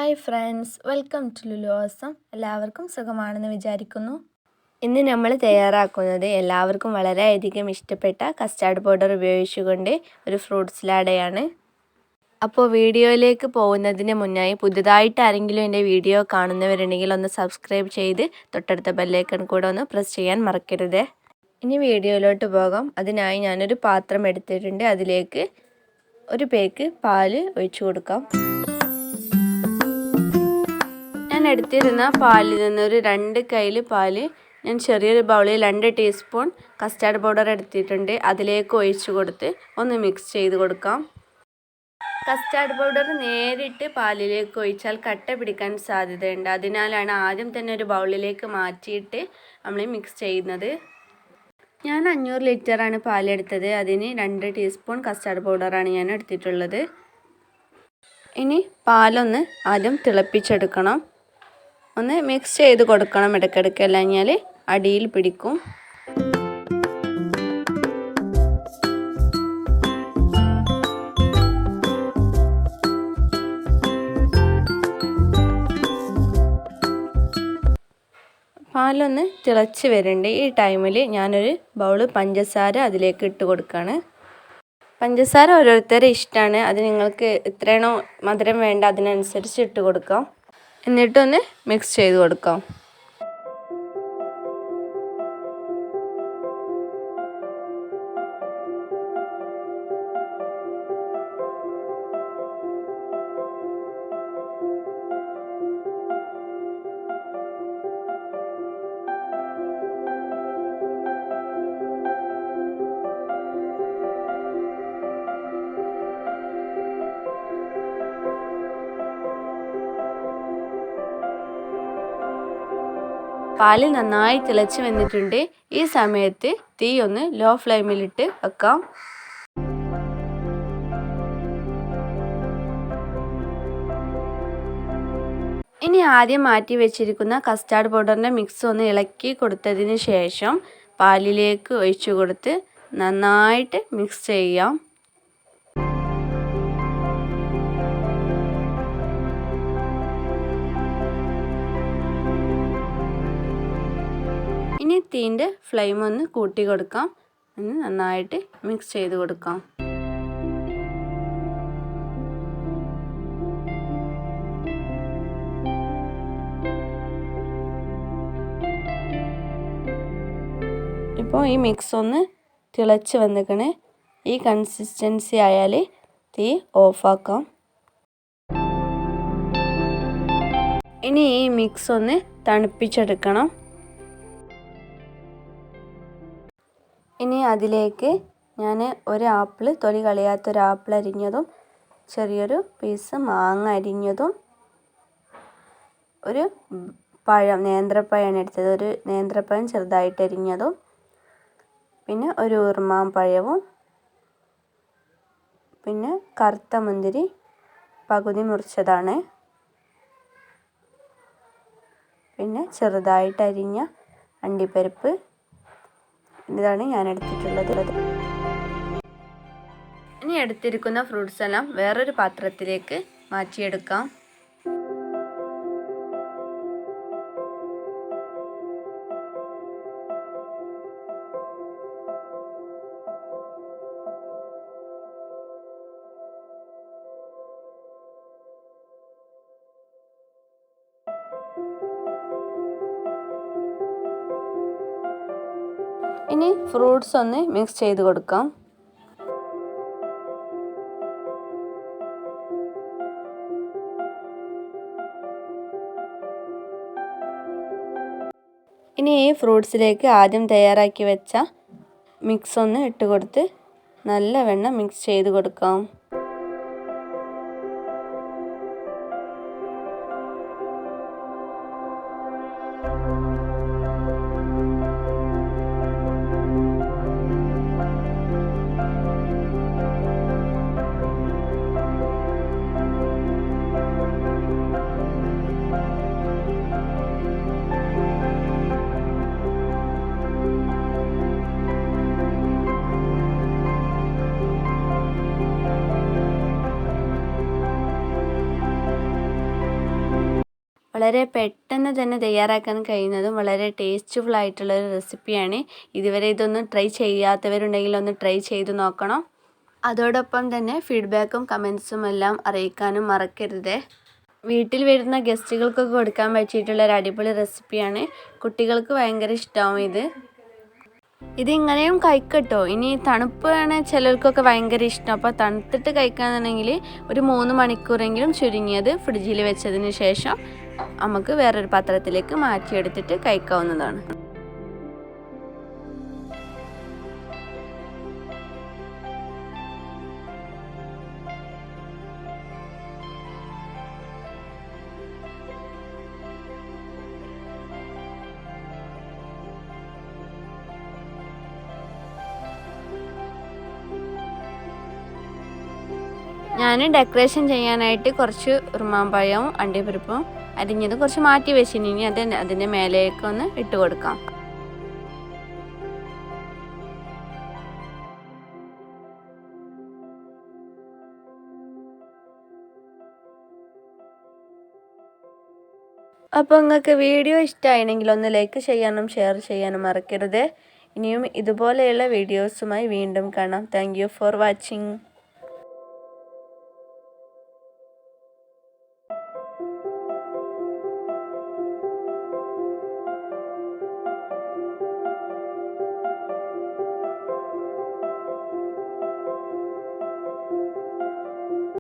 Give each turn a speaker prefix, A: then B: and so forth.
A: Hi friends, welcome to Lulu awesome. എല്ലാവർക്കും സുഖമാണെന്ന് വിചാരിക്കുന്നു. ഇന്ന് നമ്മൾ തയ്യാറാക്കുന്നത് എല്ലാവർക്കും വളരെയധികം ഇഷ്ടപ്പെട്ട കസ്റ്റാർഡ് പൗഡർ ഉപയോഗിച്ചുകൊണ്ട് ഒരു ഫ്രൂട്ട് സലാഡയാണ്. അപ്പോൾ വീഡിയോയിലേക്ക് പോകുന്നതിന് മുന്നായി പുതുതായിട്ട് ആരെങ്കിലും എൻ്റെ വീഡിയോ കാണുന്നവരുണ്ടെങ്കിൽ ഒന്ന് സബ്സ്ക്രൈബ് ചെയ്ത് തൊട്ടടുത്ത ബെല്ലൈക്കൺ കൂടെ ഒന്ന് പ്രസ് ചെയ്യാൻ മറക്കരുത്. ഇനി വീഡിയോയിലോട്ട് പോകാം. അതിനായി ഞാനൊരു പാത്രം എടുത്തിട്ടുണ്ട്. അതിലേക്ക് ഒരു പേക്ക് പാല് ഒഴിച്ചു കൊടുക്കാം. ഞാൻ എടുത്തിരുന്ന പാലിൽ നിന്നൊരു 2 കയ്യിൽ പാല് ഞാൻ ചെറിയൊരു ബൗളിൽ 2 ടീസ്പൂൺ കസ്റ്റാർഡ് പൗഡർ എടുത്തിട്ടുണ്ട്. അതിലേക്ക് ഒഴിച്ചു കൊടുത്ത് ഒന്ന് മിക്സ് ചെയ്ത് കൊടുക്കാം. കസ്റ്റാർഡ് പൗഡർ നേരിട്ട് പാലിലേക്ക് ഒഴിച്ചാൽ കട്ട പിടിക്കാൻ സാധ്യതയുണ്ട്. അതിനാലാണ് ആദ്യം തന്നെ ഒരു ബൗളിലേക്ക് മാറ്റിയിട്ട് നമ്മൾ മിക്സ് ചെയ്യുന്നത്. ഞാൻ 500 ലിറ്ററാണ് പാലെടുത്തത്. അതിന് 2 ടീസ്പൂൺ കസ്റ്റാർഡ് പൗഡറാണ് ഞാൻ എടുത്തിട്ടുള്ളത്. ഇനി പാലൊന്ന് ആദ്യം തിളപ്പിച്ചെടുക്കണം. ഒന്ന് മിക്സ് ചെയ്ത് കൊടുക്കണം ഇടയ്ക്കിടയ്ക്ക്, അല്ലെങ്കിൽ അടിയിൽ പിടിക്കും. പാലൊന്ന് തിളച്ച് വരുന്നുണ്ട്. ഈ ടൈമിൽ ഞാനൊരു ബൗള് പഞ്ചസാര അതിലേക്ക് ഇട്ട് കൊടുക്കുകയാണ്. പഞ്ചസാര ഓരോരുത്തരുടെ ഇഷ്ടമാണ്. അത് നിങ്ങൾക്ക് എത്രയാണോ മധുരം വേണ്ട അതിനനുസരിച്ച് ഇട്ട് കൊടുക്കാം. എന്നിട്ടൊന്ന് മിക്സ് ചെയ്ത് കൊടുക്കാം. പാല് നന്നായി തിളച്ച് വന്നിട്ടുണ്ട്. ഈ സമയത്ത് തീ ഒന്ന് ലോ ഫ്ലെയിമിലിട്ട് വെക്കാം. ഇനി ആദ്യം മാറ്റി വെച്ചിരിക്കുന്ന കസ്റ്റാർഡ് പൗഡറിൻ്റെ മിക്സ് ഒന്ന് ഇളക്കി കൊടുത്തതിന് ശേഷം പാലിലേക്ക് ഒഴിച്ചു കൊടുത്ത് നന്നായിട്ട് മിക്സ് ചെയ്യാം. ഇനി തീൻ്റെ ഫ്ലെയിം ഒന്ന് കൂട്ടി കൊടുക്കാം. നന്നായിട്ട് മിക്സ് ചെയ്ത് കൊടുക്കാം. ഇപ്പോൾ ഈ മിക്സ് ഒന്ന് തിളച്ച് വന്നിക്കണേ. ഈ കൺസിസ്റ്റൻസി ആയാൽ തീ ഓഫാക്കാം. ഇനി ഈ മിക്സ് ഒന്ന് തണുപ്പിച്ചെടുക്കണം. ഇനി അതിലേക്ക് ഞാൻ ഒരു ആപ്പിൾ, തൊലി കളയാത്തൊരു ആപ്പിൾ അരിഞ്ഞതും ചെറിയൊരു പീസ് മാങ്ങ അരിഞ്ഞതും ഒരു പഴം, നേന്ത്രപ്പഴമാണ് എടുത്തത്, ഒരു നേന്ത്രപ്പഴം ചെറുതായിട്ട് അരിഞ്ഞതും പിന്നെ ഒരു ഉറുമാമ്പഴവും പിന്നെ കറുത്ത മുന്തിരി പകുതി മുറിച്ചതാണ്, പിന്നെ ചെറുതായിട്ട് അരിഞ്ഞ അണ്ടിപ്പരിപ്പ്. ഇതാണ് ഞാൻ എടുത്തിട്ടുള്ളത്. ഇനി എടുത്തിരിക്കുന്ന ഫ്രൂട്ട്സ് എല്ലാം വേറൊരു പാത്രത്തിലേക്ക് മാറ്റിയെടുക്കാം. ഇനി ഫ്രൂട്ട്സ് ഒന്ന് മിക്സ് ചെയ്ത് കൊടുക്കാം. ഇനി ഈ ഫ്രൂട്ട്സിലേക്ക് ആദ്യം തയ്യാറാക്കി വെച്ച മിക്സ് ഒന്ന് ഇട്ട് കൊടുത്ത് നല്ലവണ്ണം മിക്സ് ചെയ്ത് കൊടുക്കാം. വളരെ പെട്ടെന്ന് തന്നെ തയ്യാറാക്കാൻ കഴിയുന്നതും വളരെ ടേസ്റ്റ്ഫുൾ ആയിട്ടുള്ളൊരു റെസിപ്പിയാണ്. ഇതുവരെ ഇതൊന്നും ട്രൈ ചെയ്യാത്തവരുണ്ടെങ്കിൽ ഒന്ന് ട്രൈ ചെയ്ത് നോക്കണം. അതോടൊപ്പം തന്നെ ഫീഡ്ബാക്കും കമൻസും എല്ലാം അറിയിക്കാനും മറക്കരുത്. വീട്ടിൽ വരുന്ന ഗസ്റ്റുകൾക്കൊക്കെ കൊടുക്കാൻ പറ്റിയിട്ടുള്ളൊരു അടിപൊളി റെസിപ്പിയാണ്. കുട്ടികൾക്ക് ഭയങ്കര ഇഷ്ടമാവും ഇതിങ്ങനെയും കഴിക്കട്ടോ. ഇനി തണുപ്പാണ് ചിലർക്കൊക്കെ ഭയങ്കര ഇഷ്ടം. അപ്പോൾ തണുത്തിട്ട് കഴിക്കാന്നുണ്ടെങ്കിൽ ഒരു 3 മണിക്കൂറെങ്കിലും ചുരുങ്ങിയത് ഫ്രിഡ്ജിൽ വെച്ചതിന് ശേഷം നമുക്ക് വേറൊരു പാത്രത്തിലേക്ക് മാറ്റിയെടുത്തിട്ട് കഴിക്കാവുന്നതാണ്. ഞാൻ ഡെക്കറേഷൻ ചെയ്യാനായിട്ട് കുറച്ച് ഉറുമാമ്പഴവും അണ്ടിപ്പരിപ്പും അരിഞ്ഞത് കുറച്ച് മാറ്റി വെച്ചിനി. ഇനി അതിൻ്റെ മേലേക്കൊന്ന് ഇട്ട് കൊടുക്കാം. അപ്പോൾ നിങ്ങൾക്ക് വീഡിയോ ഇഷ്ടമായിരുന്നെങ്കിൽ ഒന്ന് ലൈക്ക് ചെയ്യാനും ഷെയർ ചെയ്യാനും മറക്കരുത്. ഇനിയും ഇതുപോലെയുള്ള വീഡിയോസുമായി വീണ്ടും കാണാം. Thank you for watching.